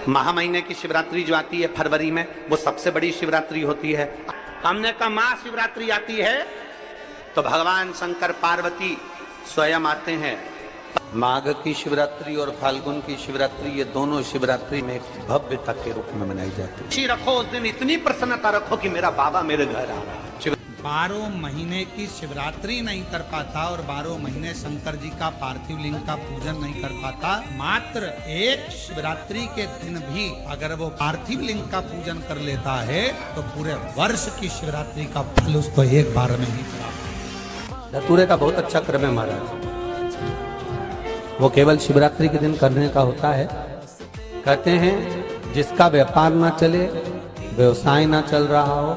महामहीने की शिवरात्रि जो आती है फरवरी में, वो सबसे बड़ी शिवरात्रि होती है। हमने कहा महाशिवरात्रि आती है तो भगवान शंकर पार्वती स्वयं आते हैं। माघ की शिवरात्रि और फाल्गुन की शिवरात्रि, ये दोनों शिवरात्रि में भव्यता के रूप में मनाई जाती है। रखो उस दिन इतनी प्रसन्नता रखो कि मेरा बाबा मेरे घर आ रहा है। 12 महीने की शिवरात्रि नहीं कर पाता और 12 महीने शंकर जी का पार्थिव लिंग का पूजन नहीं कर पाता, मात्र एक शिवरात्रि के दिन भी अगर वो पार्थिव लिंग का पूजन कर लेता है तो पूरे वर्ष की शिवरात्रि का फल उसको एक बार में ही प्राप्त। धतूरे का बहुत अच्छा क्रम है महाराज, वो केवल शिवरात्रि के दिन करने का होता है। कहते हैं जिसका व्यापार ना चले, व्यवसाय ना चल रहा हो,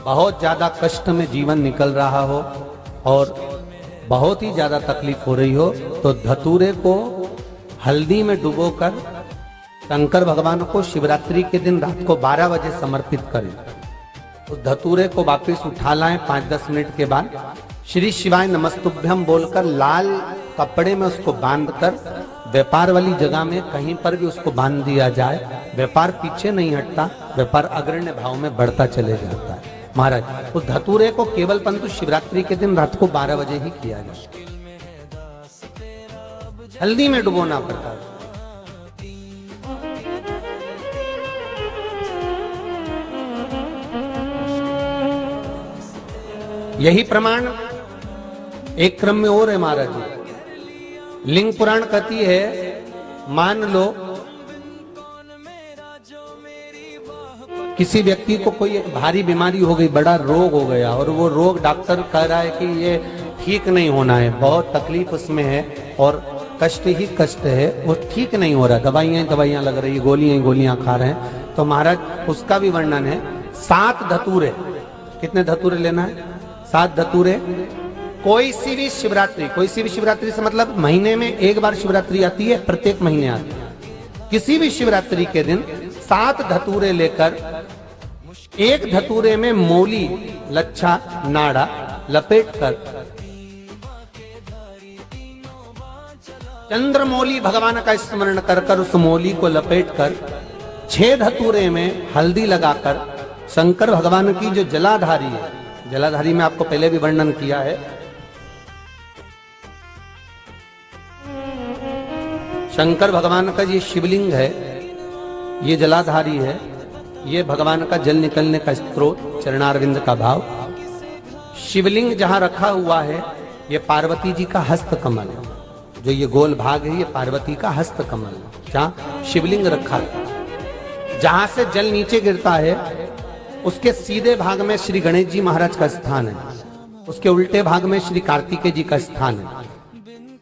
बहुत ज्यादा कष्ट में जीवन निकल रहा हो और बहुत ही ज्यादा तकलीफ हो रही हो, तो धतूरे को हल्दी में डुबोकर शंकर भगवान को शिवरात्रि के दिन रात को 12 बजे समर्पित करें। उस धतूरे को वापस उठा लाएं 5-10 मिनट के बाद, श्री शिवाय नमस्तुभ्यम बोलकर लाल कपड़े में उसको बांधकर व्यापार वाली जगह में कहीं पर भी उसको बांध दिया जाए। व्यापार पीछे नहीं हटता, व्यापार अग्रण्य भाव में बढ़ता चले जाता है। महाराज उस धतूरे को केवल परंतु शिवरात्रि के दिन रात को 12 बजे ही किया जाए, हल्दी में डुबोना पड़ता है। यही प्रमाण एक क्रम में और है महाराज जी। लिंग पुराण कहती है, मान लो किसी व्यक्ति को कोई एक भारी बीमारी हो गई, बड़ा रोग हो गया और वो रोग डॉक्टर कह रहा है कि ये ठीक नहीं होना है, बहुत तकलीफ उसमें है और कष्ट ही कष्ट है, वो ठीक नहीं हो रहा, दवाइयां लग रही, गोलियां खा रहे हैं। तो महाराज उसका भी वर्णन है। 7 धतूरे, कितने धतूरे लेना है? 7 धतूरे। कोई सी भी शिवरात्रि से मतलब महीने में एक बार शिवरात्रि आती है, प्रत्येक महीने आती है। किसी भी शिवरात्रि के दिन 7 धतूरे लेकर एक धतूरे में मौली, लच्छा, नाड़ा लपेटकर चंद्रमौली भगवान का स्मरण कर उस मौली को लपेटकर 6 धतूरे में हल्दी लगाकर शंकर भगवान की जो जलाधारी है, जलाधारी में आपको पहले भी वर्णन किया है, शंकर भगवान का ये शिवलिंग है, ये जलाधारी है, ये भगवान का जल निकलने का स्रोत, चरणारविंद का भाव। शिवलिंग जहां रखा हुआ है ये पार्वती जी का हस्त कमल है, जो ये गोल भाग है ये पार्वती का हस्त कमल है, जहां शिवलिंग रखा है। जहां से जल नीचे गिरता है उसके सीधे भाग में श्री गणेश जी महाराज का स्थान है, उसके उल्टे भाग में श्री कार्तिकेय जी का स्थान है।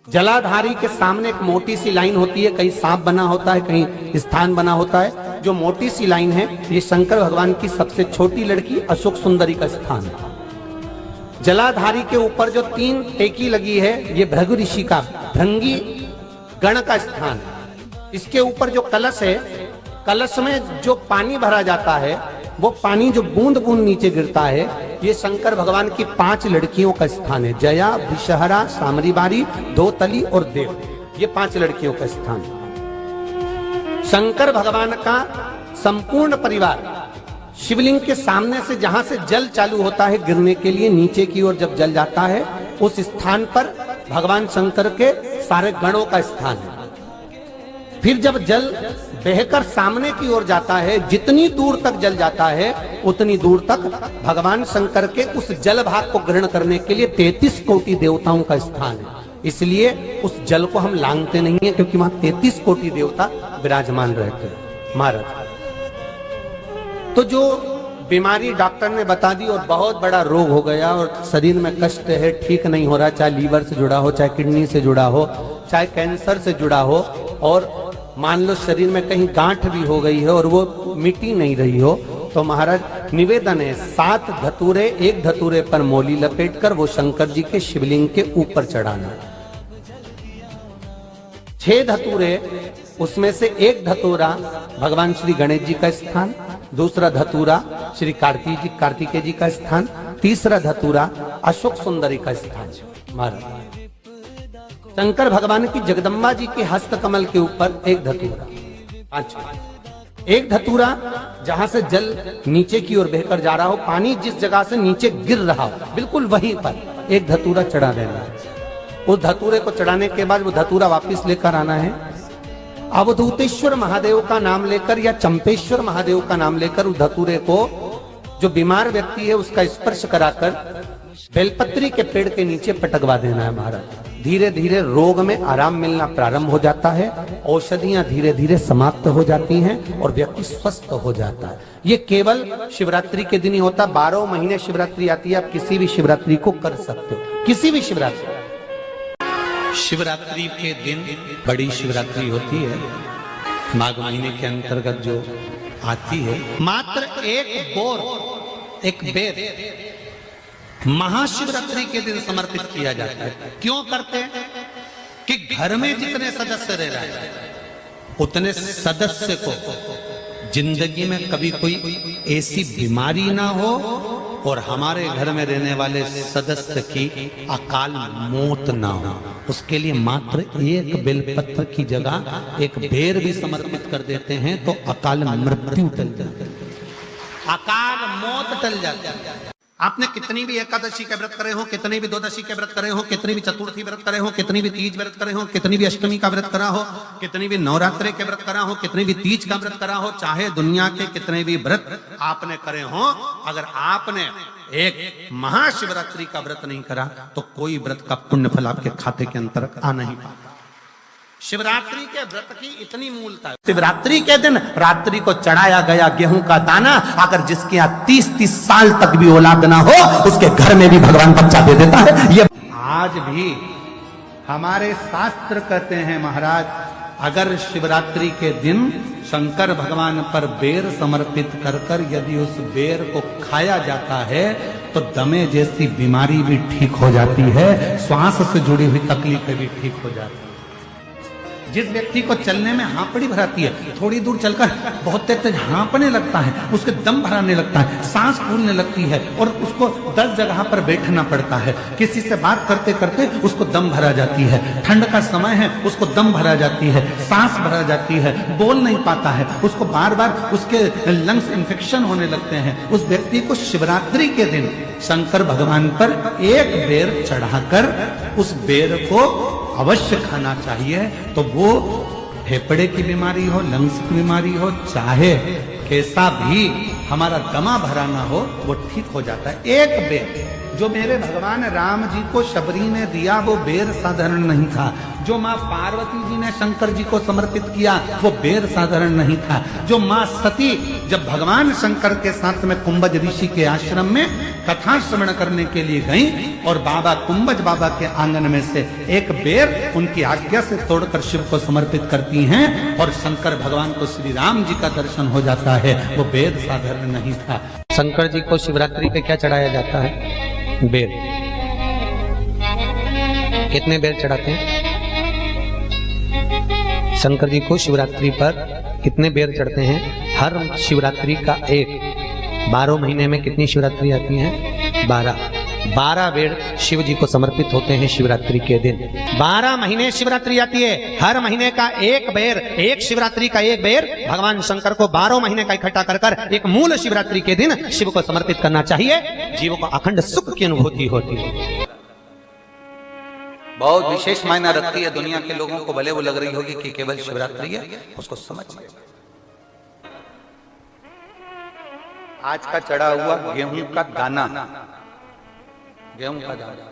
जलाधारी के सामने एक मोटी सी लाइन होती है, कहीं सांप बना होता है, कहीं स्थान बना होता है। जो मोटी सी लाइन है ये शंकर भगवान की सबसे छोटी लड़की अशोक सुंदरी का स्थान है। जलाधारी के ऊपर जो 3 टेकी लगी है ये भृगु ऋषि का, भृंगी गण का स्थान है। इसके ऊपर जो कलश है, कलश में जो पानी भरा जाता है वो पानी जो बूंद बूंद नीचे गिरता है, ये शंकर भगवान की 5 लड़कियों का स्थान है। जया, विषहरा, सामरीबारी, धोतली और देव, ये 5 लड़कियों का स्थान है। शंकर भगवान का संपूर्ण परिवार शिवलिंग के सामने से, जहां से जल चालू होता है गिरने के लिए नीचे की ओर जब जल जाता है, उस स्थान पर भगवान शंकर के सारे गणों का स्थान है। फिर जब जल बहकर सामने की ओर जाता है, जितनी दूर तक जल जाता है उतनी दूर तक भगवान शंकर के उस जल भाग को ग्रहण करने के लिए 33 कोटि देवताओं का स्थान है। इसलिए उस जल को हम लांघते नहीं है, क्योंकि वहां 33 कोटि देवता विराजमान रहते हैं महाराज। तो जो बीमारी डॉक्टर ने बता दी और बहुत बड़ा रोग हो गया और शरीर में कष्ट है, ठीक नहीं हो रहा, चाहे लीवर से जुड़ा हो, चाहे किडनी से जुड़ा हो, चाहे कैंसर से जुड़ा हो, और मान लो शरीर में कहीं गांठ भी हो गई है और वो मिटी नहीं रही हो, तो महाराज निवेदन है 7 धतूरे, एक धतूरे पर मौली लपेटकर वो शंकर जी के शिवलिंग के ऊपर चढ़ाना। 6 धतूरे, उसमें से एक धतूरा भगवान श्री गणेश जी का स्थान, दूसरा धतूरा श्री कार्तिकेय जी का स्थान, तीसरा धतूरा अशोक सुंदरी का स्थान। महाराज शंकर भगवान की जगदम्बा जी के हस्त कमल के ऊपर एक धतूरा, 5 एक धतूरा जहां से जल नीचे की ओर बहकर जा रहा हो, पानी जिस जगह से नीचे गिर रहा हो, बिल्कुल वहीं पर एक धतूरा चढ़ा देना है। उस धतूरे को चढ़ाने के बाद वो धतूरा वापस लेकर आना है। अवधूतेश्वर महादेव का नाम लेकर या चंपेश्वर महादेव का नाम लेकर उस धतूरे को, जो बीमार व्यक्ति है उसका स्पर्श कराकर बेलपत्री के पेड़ के नीचे पटकवा देना है महाराज। धीरे धीरे रोग में आराम मिलना प्रारंभ हो जाता है, औषधियां धीरे धीरे समाप्त हो जाती हैं और व्यक्ति स्वस्थ हो जाता है। ये केवल शिवरात्रि के दिन ही होता। 12 महीने शिवरात्रि आती है, आप किसी भी शिवरात्रि को कर सकते हो, किसी भी शिवरात्रि। शिवरात्रि के दिन बड़ी शिवरात्रि होती है, माघ महीने के अंतर्गत जो आती है। मात्र एक बेर महाशिवरात्रि के दिन समर्पित किया जाता है। क्यों करते हैं? कि घर में जितने सदस्य रह रहे हैं उतने सदस्य को जिंदगी में कभी कोई ऐसी बीमारी ना हो और हमारे घर में रहने वाले सदस्य की अकाल मौत ना हो, उसके लिए मात्र एक बेलपत्र की जगह एक बेर भी समर्पित कर देते हैं तो अकाल मृत्यु टल जाती है, अकाल मौत टल जाती है। आपने कितनी भी एकादशी के व्रत करे हो, कितनी भी द्वादशी के व्रत करे हो, कितनी भी चतुर्थी व्रत करे हो, कितनी भी तीज व्रत करे हो, कितनी भी अष्टमी का व्रत करा हो, कितनी भी नवरात्रि के व्रत करा हो, कितनी भी तीज का व्रत करा हो, चाहे दुनिया के कितने भी व्रत आपने करे हो, अगर आपने एक महाशिवरात्रि का व्रत नहीं करा तो कोई व्रत का पुण्य फल आपके खाते के अंतर्गत आ नहीं पाता। शिवरात्रि के व्रत की इतनी मूलता है। शिवरात्रि के दिन रात्रि को चढ़ाया गया गेहूं का दाना अगर जिसके यहाँ 30-30 साल तक भी औलाद ना हो उसके घर में भी भगवान बच्चा दे देता है। ये आज भी हमारे शास्त्र कहते हैं महाराज, अगर शिवरात्रि के दिन शंकर भगवान पर बेर समर्पित कर कर यदि उस बेर को खाया जाता है तो दमे जैसी बीमारी भी ठीक हो जाती है, श्वास से जुड़ी हुई तकलीफें भी ठीक हो जाती है। जिस व्यक्ति को चलने में हांपड़ी भराती है, थोड़ी दूर चलकर बहुत तेज हांपने लगता है, उसके दम भराने लगता है, सांस फूलने लगती है और उसको 10 जगह पर बैठना पड़ता है। किसी से बात करते करते उसको दम भरा जाती है, ठंड का समय है उसको दम भरा जाती है, सांस भरा जाती है, बोल नहीं पाता है, उसको बार बार उसके लंग्स इन्फेक्शन होने लगते हैं। उस व्यक्ति को शिवरात्रि के दिन शंकर भगवान पर एक बेर चढ़ाकर उस बेर को अवश्य खाना चाहिए। तो वो फेफड़े की बीमारी हो, लंग्स की बीमारी हो, चाहे कैसा भी हमारा दमा भरा ना हो, वो ठीक हो जाता है। एक बेर जो मेरे भगवान राम जी को शबरी ने दिया वो बेर साधारण नहीं था, जो माँ पार्वती जी ने शंकर जी को समर्पित किया वो बेर साधारण नहीं था, जो माँ सती जब भगवान शंकर के साथ में कुंभज ऋषि के आश्रम में कथा श्रवण करने के लिए गई और बाबा कुंभज बाबा के आंगन में से एक बेर उनकी आज्ञा से तोड़कर शिव को समर्पित करती हैं और शंकर भगवान को श्री राम जी का दर्शन हो जाता है, वो बेर साधारण नहीं था। शंकर जी को शिवरात्रि पे क्या चढ़ाया जाता है? बेर। कितने बेर चढ़ाते हैं शंकर जी को शिवरात्रि पर? कितने बेर चढ़ते हैं? हर शिवरात्रि का एक। 12 महीने में कितनी शिवरात्रि आती हैं? 12 बेर शिव जी को समर्पित होते हैं शिवरात्रि के दिन। 12 महीने शिवरात्रि आती है, हर महीने का एक बेर, एक शिवरात्रि का एक बेर भगवान शंकर को 12 महीने का इकट्ठा कर कर एक मूल शिवरात्रि के दिन शिव को समर्पित करना चाहिए। जीवों को अखंड सुख की अनुभूति होती है। बहुत विशेष मायना रखती है। दुनिया के लोगों को भले वो लग रही होगी कि केवल शिवरात्रि है, उसको समझिए। आज का चढ़ा हुआ गेहूं का दाना, गेहूं का दाना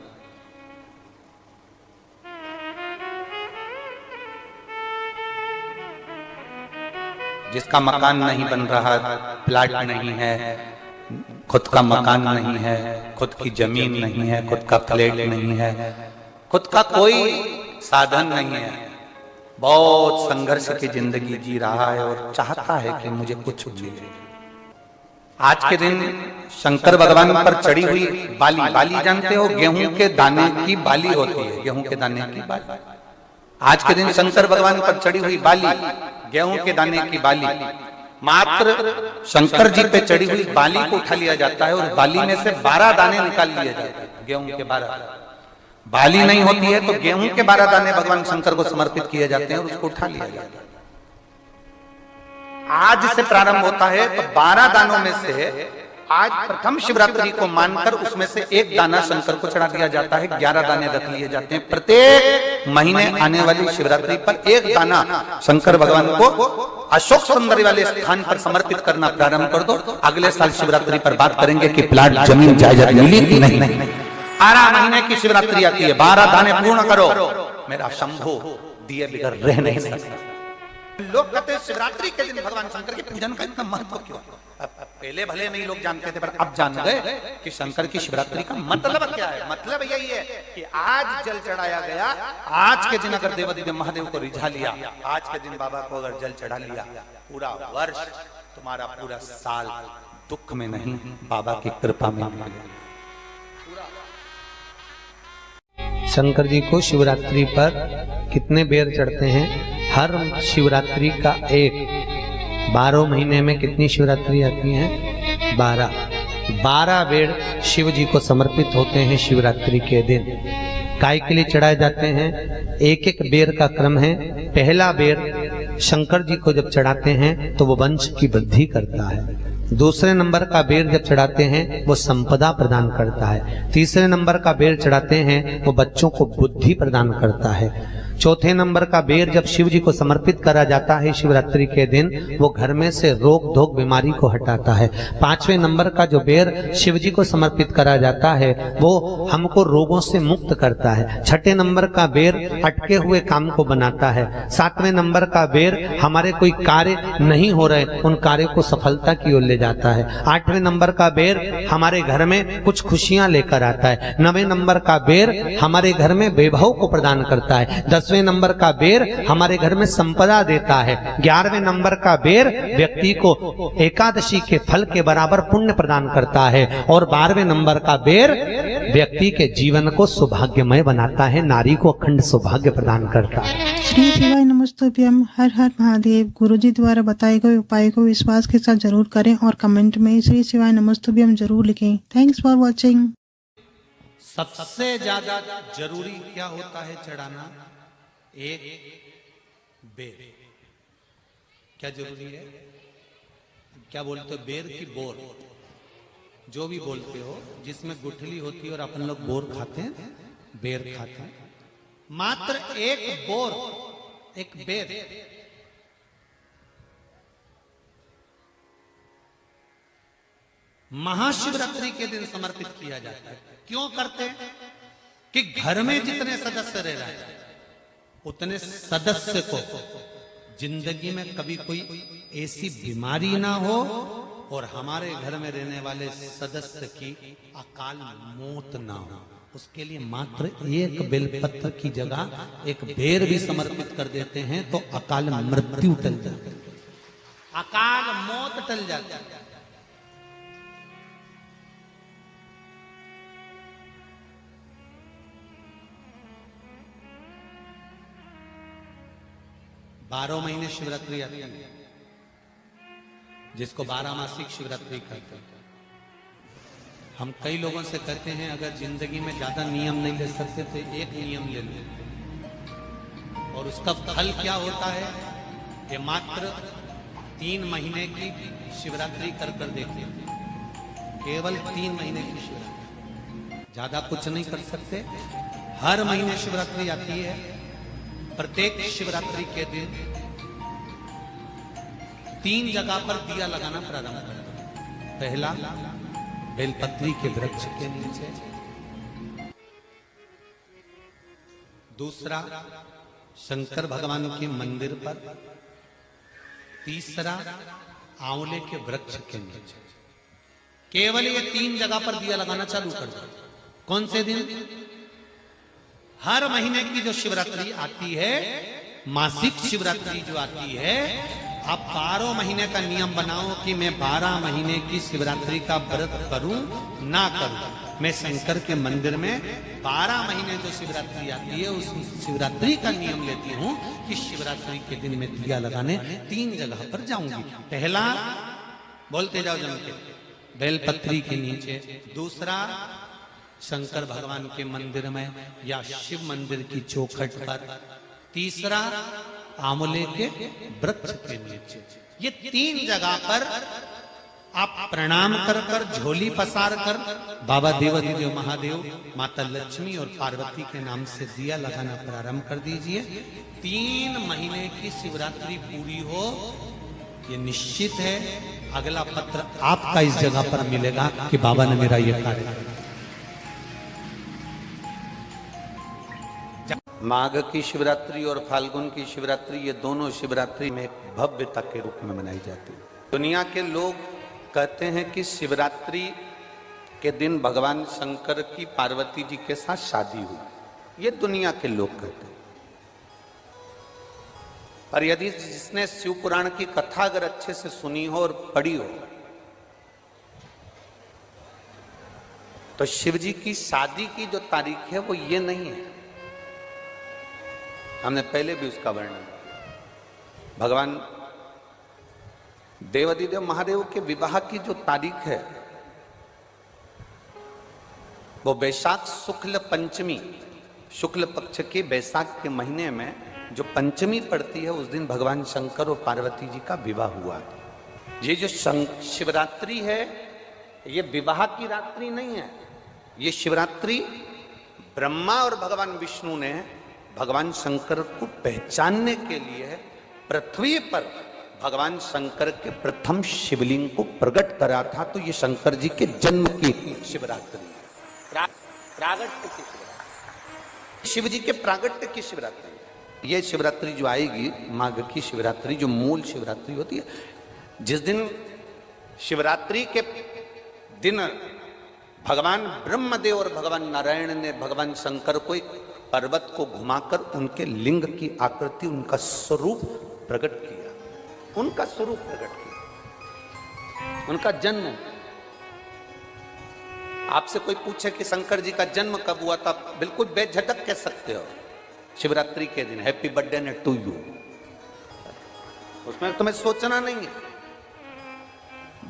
जिसका मकान नहीं बन रहा, प्लाट नहीं है, खुद का मकान नहीं है, खुद की जमीन नहीं है, खुद का फ्लैट नहीं है, खुद का कोई साधन नहीं है, बहुत संघर्ष की जिंदगी जी रहा है और चाहता है कि मुझे कुछ मिले। आज के दिन शंकर भगवान पर चढ़ी हुई बाली, बाली जानते हो, गेहूं के दाने की बाली होती है, गेहूं के दाने की बाली। आज के दिन शंकर भगवान पर चढ़ी हुई बाली, गेहूं के दाने की बाली, मात्र शंकर जी पे चढ़ी हुई बाली को उठा लिया जाता है और बाली में से 12 दाने निकाल लिए जाते हैं। गेहूं के 12 बाली नहीं होती है तो गेहूं के 12 दाने भगवान शंकर को समर्पित किए जाते हैं और उसको उठा लिया जाता है। आज से प्रारंभ होता है, तो 12 दानों में से आज प्रथम शिवरात्रि को मानकर उसमें से एक दाना शंकर को चढ़ा दिया जाता है, 11 दाने रख लिए जाते हैं। प्रत्येक महीने आने वाली शिवरात्रि पर एक दाना शंकर भगवान को अशोक सुंदरी वाले स्थान पर समर्पित करना प्रारंभ कर दो। अगले साल शिवरात्रि पर बात करेंगे कि प्लाट जमीन जायदाद मिली कि नहीं। 12 महीने की शिवरात्रि आती है, 12 दाने पूर्ण करो, मेरा शंभु दिए बिगर रह नहीं सकता। लोग कहते हैं शिवरात्रि के दिन भगवान शंकर के पूजन का इतना महत्व क्यों? पहले भले नहीं लोग जानते थे, पर अब जान गए कि शंकर की शिवरात्रि का मतलब क्या है। मतलब यही है कि आज जल चढ़ाया गया, आज के दिन अगर देवादिदेव महादेव को रिझा लिया, आज के दिन बाबा को अगर जल चढ़ा लिया, पूरा वर्ष तुम्हारा पूरा साल दुख में नहीं, बाबा की कृपा में निकलेगा। शंकर जी को शिवरात्रि पर कितने बेर चढ़ते हैं? हर शिवरात्रि का एक। 12 महीने में कितनी शिवरात्रि आती हैं? 12 बेर शिव जी को समर्पित होते हैं शिवरात्रि के दिन। काय के लिए चढ़ाए जाते हैं? एक एक बेर का क्रम है। पहला बेर शंकर जी को जब चढ़ाते हैं तो वो वंश की वृद्धि करता है। दूसरे नंबर का बेर जब चढ़ाते हैं वो संपदा प्रदान करता है। तीसरे नंबर का बेर चढ़ाते हैं वो बच्चों को बुद्धि प्रदान करता है। चौथे नंबर का बेर जब शिव जी को समर्पित करा जाता है शिवरात्रि के दिन, वो घर में से रोग धोक बीमारी को हटाता है। 5वें नंबर का जो बेर शिव जी को समर्पित करा जाता है वो हमको रोगों से मुक्त करता है। 6ठे नंबर का बेर अटके हुए काम को बनाता है। 7वें नंबर का बेर हमारे कोई कार्य नहीं हो रहे उन कार्य को सफलता की ओर ले जाता है। 8वें नंबर का बेर हमारे घर में कुछ खुशियां लेकर आता है। 9वें नंबर का बेर हमारे घर में वैभव को प्रदान करता है। 10वें नंबर का बेर हमारे घर में संपदा देता है। 11वें नंबर का बेर व्यक्ति को एकादशी के फल के बराबर पुण्य प्रदान करता है। और 12वें नंबर का बेर व्यक्ति के जीवन को सौभाग्यमय बनाता है, नारी को अखंड सौभाग्य प्रदान करता है। श्री शिवाय नमस्तुभ्यम। हर हर महादेव। गुरुजी द्वारा बताए गए उपाय को विश्वास के साथ जरूर करें और कमेंट में श्री शिवाय नमस्तुभ्यम जरूर लिखें। Thanks for watching. सबसे ज्यादा जरूरी क्या होता है चढ़ाना? एक बेर। क्या जरूरी है? क्या बोलते हो? बेर की बोर, जो भी बोलते हो, जिसमें गुठली होती है और अपन लोग बोर खाते हैं, बेर खाते हैं। मात्र एक बोर, एक बेर। महाशिवरात्रि के दिन समर्पित किया जाता है। क्यों करते हैं? कि घर में जितने सदस्य रह रहे हैं उतने सदस्य को जिंदगी में कभी कोई ऐसी बीमारी ना हो और हमारे घर में रहने वाले सदस्य की अकाल मौत ना हो। उसके लिए मात्र एक बेलपत्र की जगह एक बेर भी समर्पित कर देते हैं तो अकाल मृत्यु टल जाती है, अकाल मौत टल जाती है। बारह महीने शिवरात्रि आती है, जिसको 12 मासिक शिवरात्रि कहते हैं। हम कई लोगों से कहते हैं अगर जिंदगी में ज्यादा नियम नहीं ले सकते तो एक नियम ले लो, और उसका फल क्या होता है ये मात्र 3 महीने की शिवरात्रि कर देखिए। केवल 3 महीने की शिवरात्रि, ज्यादा कुछ नहीं कर सकते। हर महीने शिवरात्रि आती है। प्रत्येक शिवरात्रि के दिन 3 जगह पर दिया लगाना प्रारंभ करते हैं। पहला बेलपत्री के वृक्ष के नीचे, दूसरा शंकर भगवान के मंदिर पर, तीसरा आंवले के वृक्ष के नीचे। केवल ये 3 जगह पर दिया लगाना चालू कर दो। कौन से दिन? हर महीने की जो शिवरात्रि आती है, मासिक शिवरात्रि जो आती है, आप 12 महीने का नियम बनाओ कि मैं 12 महीने की शिवरात्रि का व्रत करूं ना करूं। मैं शंकर के मंदिर में 12 महीने जो शिवरात्रि आती है उस शिवरात्रि का नियम लेती हूं कि शिवरात्रि के दिन मैं दिया लगाने 3 जगह पर जाऊंगी। पहला, बोलते जाओ जम के, बेलपत्री के नीचे। दूसरा, शंकर भगवान के मंदिर में या शिव मंदिर की चौखट पर। तीसरा, आंवले के वृक्ष के नीचे। ये 3 जगह पर आप प्रणाम कर कर झोली पसार कर बाबा देवाधिदेव महादेव, माता लक्ष्मी और पार्वती के नाम से दिया लगाना प्रारंभ कर दीजिए। 3 महीने की शिवरात्रि पूरी हो, ये निश्चित है अगला पत्र आपका इस जगह पर मिलेगा कि बाबा ने मेरा ये कार्य किया। माघ की शिवरात्रि और फाल्गुन की शिवरात्रि, ये दोनों शिवरात्रि में भव्यता के रूप में मनाई जाती है। दुनिया के लोग कहते हैं कि शिवरात्रि के दिन भगवान शंकर की पार्वती जी के साथ शादी हुई, ये दुनिया के लोग कहते हैं। पर यदि जिसने शिव पुराण की कथा अगर अच्छे से सुनी हो और पढ़ी हो, तो शिव जी की शादी की जो तारीख है वो ये नहीं है। हमने पहले भी उसका वर्णन किया। भगवान देवाधिदेव महादेव के विवाह की जो तारीख है वो बैसाख शुक्ल पंचमी, शुक्ल पक्ष के बैसाख के महीने में जो पंचमी पड़ती है, उस दिन भगवान शंकर और पार्वती जी का विवाह हुआ। ये जो शिवरात्रि है, ये विवाह की रात्रि नहीं है। ये शिवरात्रि ब्रह्मा और भगवान विष्णु ने भगवान शंकर को पहचानने के लिए पृथ्वी पर भगवान शंकर के प्रथम शिवलिंग को प्रकट करा था। तो ये शंकर जी के जन्म की शिवरात्रि है, प्रागट्य की शिवरात्रि, शिव जी के प्रागट्य की शिवरात्रि। ये शिवरात्रि जो आएगी, माघ की शिवरात्रि, जो मूल शिवरात्रि होती है, जिस दिन शिवरात्रि के दिन भगवान ब्रह्मदेव और भगवान नारायण ने भगवान शंकर को एक पर्वत को घुमाकर उनके लिंग की आकृति, उनका स्वरूप प्रकट किया, उनका स्वरूप प्रकट किया, उनका जन्म। आपसे कोई पूछे कि शंकर जी का जन्म कब हुआ था, बिल्कुल बेझटक कह सकते हो, शिवरात्रि के दिन, हैप्पी बर्थडे ने टू यू। उसमें तुम्हें सोचना नहीं है।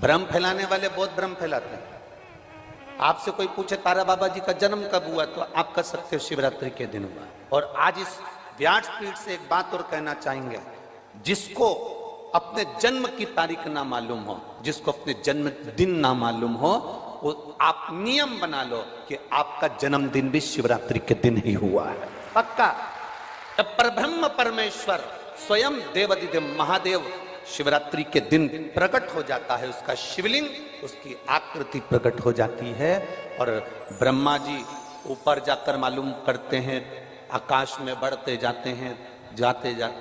भ्रम फैलाने वाले बहुत भ्रम फैलाते हैं। आपसे कोई पूछे तारा बाबा जी का जन्म कब हुआ, तो आप कह सकते हो शिवरात्रि के दिन हुआ। और आज इस व्यासपीठ से एक बात और कहना चाहेंगे, जिसको अपने जन्म की तारीख ना मालूम हो, जिसको अपने जन्म दिन ना मालूम हो, वो आप नियम बना लो कि आपका जन्मदिन भी शिवरात्रि के दिन ही हुआ है, पक्का। जब परब्रह्म परमेश्वर स्वयं देवाधिदेव महादेव शिवरात्रि के दिन प्रकट हो जाता है, उसका शिवलिंग, उसकी आकृति प्रकट हो जाती है। और ब्रह्मा जी ऊपर जाकर मालूम करते हैं, आकाश में बढ़ते जाते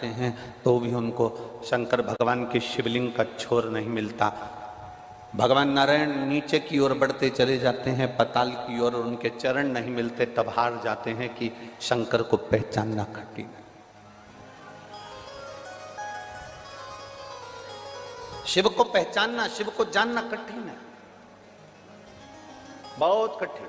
हैं, तो भी उनको शंकर भगवान के शिवलिंग का छोर नहीं मिलता। भगवान नारायण नीचे की ओर बढ़ते चले जाते हैं, पाताल की ओर, और उनके चरण नहीं मिलते, तब हार जाते हैं कि शंकर को पहचानना कठिन है। शिव को पहचानना, शिव को जानना कठिन है, बहुत कठिन।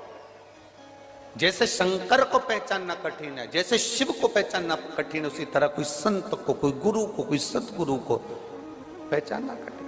जैसे शंकर को पहचानना कठिन है, जैसे शिव को पहचानना कठिन है, उसी तरह कोई संत को, कोई गुरु को, कोई सतगुरु को पहचानना कठिन।